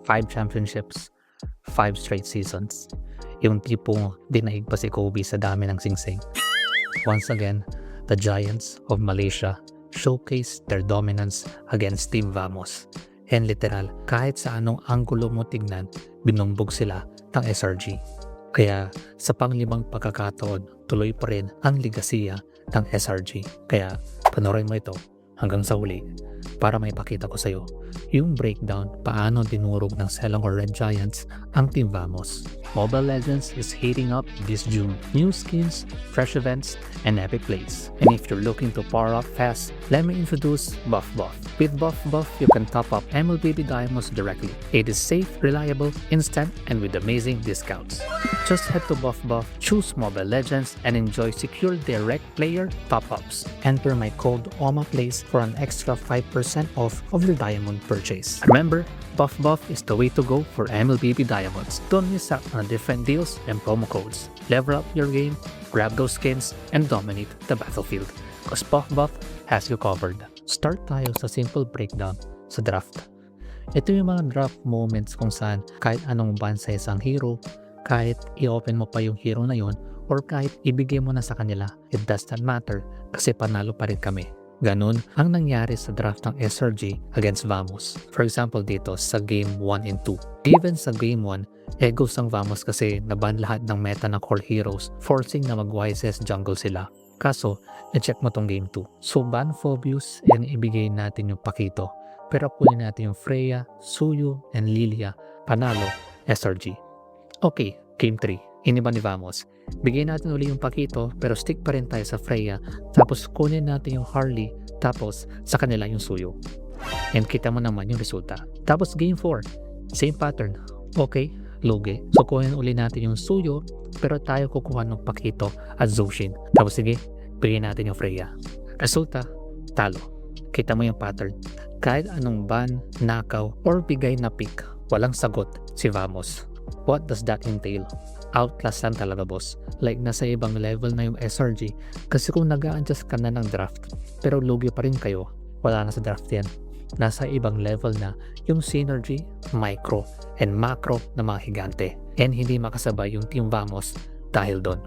5 championships, 5 straight seasons. Yung tipong dinaig pa si Kobe sa dami ng singsing. Once again, the Giants of Malaysia showcased their dominance against Team Vamos. And literal, kahit sa anong anggulo mo tignan, binumbog sila ng SRG. Kaya sa pang-5 pagkakataon, tuloy pa rin ang ligasiya ng SRG. Kaya panoorin mo ito hanggang sa huli para may pakita ko sa iyo yung breakdown paano dinurog ng Selangor Red Giants ang Team Vamos. Mobile Legends is heating up this June. New skins, fresh events, and epic plays. And if you're looking to power up fast, let me introduce Buff Buff. With Buff Buff, you can top up MLBB Diamonds directly. It is safe, reliable, instant, and with amazing discounts. Just head to Buff Buff, choose Mobile Legends, and enjoy secure direct player top-ups. Enter my code OMAPLAYS for an extra 5% off of your diamond purchase. Remember, Buff Buff is the way to go for MLBB Diamonds. Don't miss out on different deals and promo codes. Level up your game, grab those skins, and dominate the battlefield. Because Buff Buff has you covered. Start tayo sa simple breakdown sa draft. Ito yung mga draft moments kung saan kahit anong ban sa isang hero, kahit i-open mo pa yung hero na yun, or kahit ibigay mo na sa kanila, it does not matter kasi panalo pa rin kami. Ganun ang nangyari sa draft ng SRG against Vamos. For example dito sa Game 1 and 2. Even sa Game 1, egos ang Vamos kasi naban lahat ng meta ng core heroes, forcing na mag-YSS jungle sila. Kaso, na-check mo tong Game 2. So ban Phobius and ibigay natin yung Pakito. Pero kunin natin yung Freya, Suyu, and Lilia. Panalo, SRG. Okay, Game 3. Iniba ni Vamos. Bigyan natin uli yung Pakito pero stick pa rin tayo sa Freya. Tapos kunin natin yung Harley. Tapos sa kanila yung Suyu. And kita mo naman yung resulta. Tapos Game 4. Same pattern. Okay, lugi. So kunin uli natin yung Suyu pero tayo kukuha ng Pakito at Zoshin. Tapos sige, bigyan natin yung Freya. Resulta, talo. Kita mo yung pattern. Kahit anong ban, nakaw, or bigay na pick, walang sagot si Vamos. What does that entail? Outclass lang talaga boss. Like nasa ibang level na yung SRG kasi kung nag-a-adjust ka na ng draft pero lugi pa rin kayo, wala na sa draft yan. Nasa ibang level na yung synergy, micro, and macro na mga higante. And hindi makasabay yung Team Vamos dahil doon.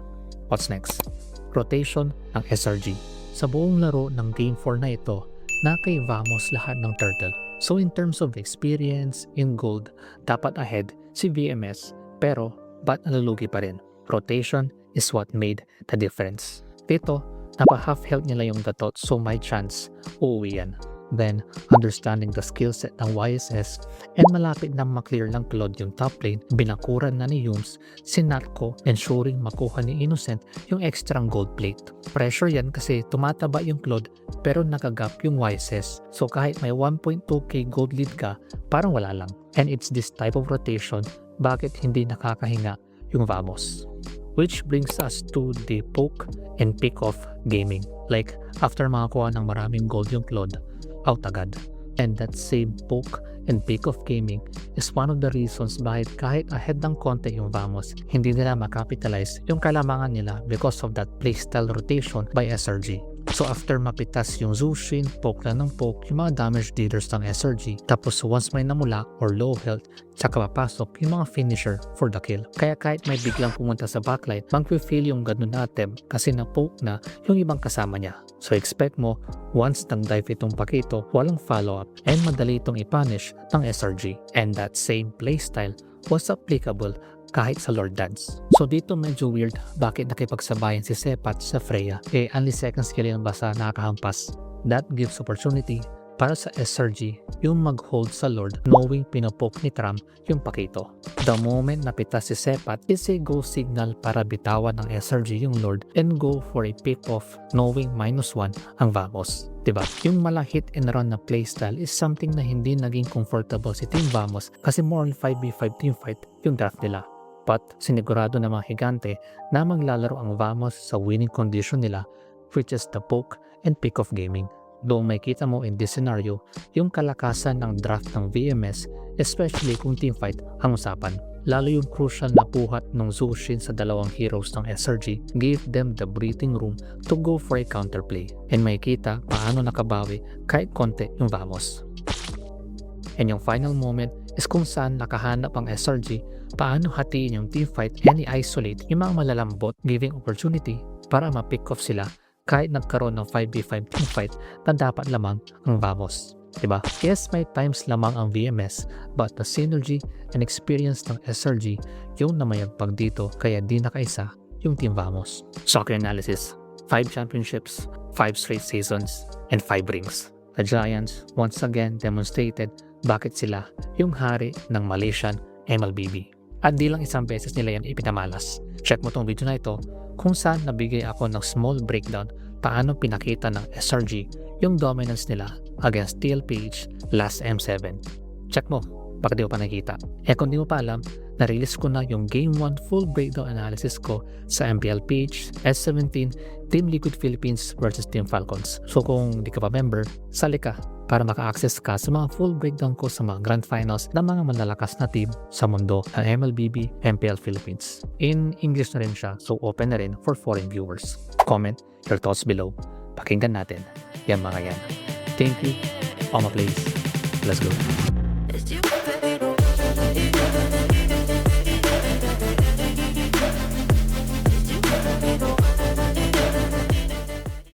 What's next? Rotation ng SRG. Sa buong laro ng Game 4 na ito, na kay Vamos lahat ng turtle. So in terms of experience, in gold, dapat ahead si VMS pero ba't nalulugi pa rin? Rotation is what made the difference. Dito, napa-half health nila yung Datot so may chance uuwi yan. Then, understanding the skill set ng YSS and malapit na maklear ng Claude yung top lane, binakuran na ni Yumes si Narco ensuring makuha ni Innocent yung extrang gold plate. Pressure yan kasi tumataba yung Claude pero nakagap yung YSS. So kahit may 1.2k gold lead ka, parang wala lang. And it's this type of rotation bakit hindi nakakahinga yung Vamos. Which brings us to the poke and pick off gaming. Like after makakuha ng maraming gold yung Claude, out agad. And that same poke and pick of gaming is one of the reasons bakit kahit ahead ng konti yung Vamos, hindi nila makapitalize yung kalamangan nila because of that playstyle rotation by SRG. So after mapitas yung Zoshin, poke na ng poke yung mga damage dealers ng SRG. Tapos once may namula or low health, tsaka papasok yung mga finisher for the kill. Kaya kahit may biglang pumunta sa backline, mag-feel yung ganun na attempt kasi na-poke na yung ibang kasama niya. So expect mo, once nag-dive itong Pakito, walang follow-up and madali itong i-punish ng SRG. And that same playstyle was applicable kahit sa Lord Dance. So dito medyo weird bakit nakipagsabayan si Sepat sa Freya. Only second skill yan basta nakakahampas. That gives opportunity para sa SRG yung mag-hold sa Lord knowing pinapoke ni Tram yung Pakito. The moment napitas si Sepat is a go signal para bitawan ng SRG yung Lord and go for a pick off knowing -1 ang Vamos. Diba? Yung mala hit and run na playstyle is something na hindi naging comfortable si Team Vamos kasi more on 5v5 teamfight yung draft nila. But sinigurado na mga higante na maglalaro ang Vamos sa winning condition nila which is the poke and pick of gaming. Doon may kita mo in this scenario yung kalakasan ng draft ng VMS especially kung teamfight ang usapan. Lalo yung crucial na puhat ng Zoshin sa dalawang heroes ng SRG gave them the breathing room to go for a counterplay. And may kita paano nakabawi kahit konti yung Vamos. And yung final moment is kung saan nakahanap ang SRG, paano hatiin yung team fight and i-isolate yung mga malalambot, giving opportunity para ma-pick off sila kahit nagkaroon ng 5v5 team fight na dapat lamang ang Vamos. Diba? Yes, may times lamang ang VMS, but the synergy and experience ng SRG yung namayagpag dito kaya di nakaisa yung Team Vamos. Soccer analysis: 5 championships, 5 straight seasons, and 5 rings. The Giants once again demonstrated bakit sila yung hari ng Malaysian MLBB. At di lang isang beses nila yan ipinamalas. Check mo tong video na ito kung saan nabigay ako ng small breakdown paano pinakita ng SRG yung dominance nila against TLPH last M7. Check mo, baka di mo pa nakita. Kung di mo pa alam, na-release ko na yung Game 1 full breakdown analysis ko sa MPL page S17 Team Liquid Philippines versus Team Falcons. So kung di ka pa member, sali ka para maka-access ka sa mga full breakdown ko sa mga grand finals ng mga malalakas na team sa mundo ng MLBB MPL Philippines. In English na rin siya, so open na rin for foreign viewers. Comment your thoughts below. Pakinggan natin yan mga yan. Thank you. Oma please. Let's go.